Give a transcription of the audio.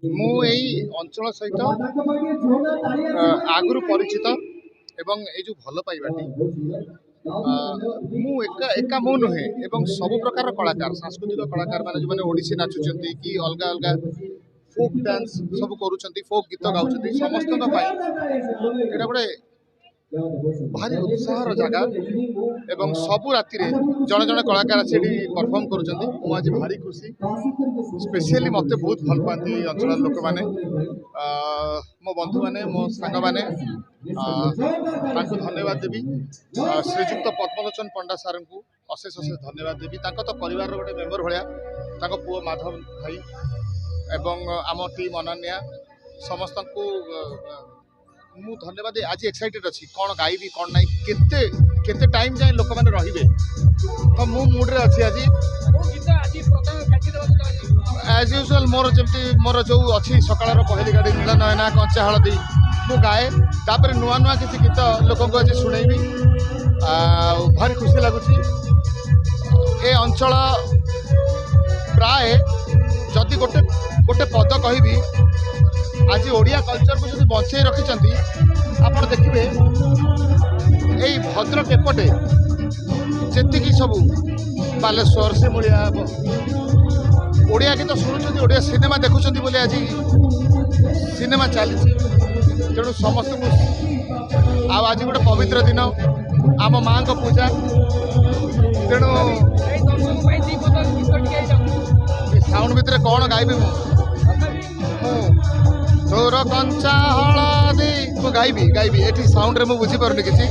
मु अंचल सहित आगु परिचित एवं ये जो भल पाइबाटी मु एका मु नुहे एवं सब प्रकार कलाकार सांस्कृतिक कलाकार माने जो माने ओडिसी नाचुचंती कि अलग अलग फोक डांस सब करूचंती फोक गीत गाउचंती समस्त एटा गोटे भारी उत्साहर जगह एवं सबु राति जड़े जड़े कलाकार आसी परफॉर्म करुँच आज भारी खुशी स्पेशली मत बहुत भल पाती अंचल लोक मैंने मो बंधु मैंने मो सांग मैंने धन्यवाद देवी श्रीजुक्त पद्मलोचन पंडा सार को अशेष अशेष धन्यवाद देवी तो परिवार गोटे मेम्बर भाया पुओ माधव भाई एवं आम टीम अनन्या समस्त को मु धन्यवाद आज एक्साइटेड अच्छी कौन गायबी कौन ना केते टाइम जाए लोक मैंने रे तो मु मुड्रे अच्छी आज एज यूजुअल मोर जमी मोर जो अच्छी सकाळ पहली गाड़ी नीला नयना कंचा हलदी मु गाए तापर नुआ नुआ किसी गीत लोक आज शुणेबी भारी खुशी लगुच ए अंचल प्राय जदि गोटे गोटे पद कहबी आज ओडिया कल्चर को जो बचे रखिंट आप देखिए यही भद्रक एपटे जी सब बालेश्वर से ओडिया गीत शुणुं ओडिया सिनेमा देखुं बोले आज सिनेमा चली तेणु समस्त को आज गोटे पवित्र दिन आम माँ को पूजा तेणु साउंड भितर कौन गायबी तोर कंचा हलदी गायबी गायबी ये साउंड रे मुझे बुझी पारुनी किसी।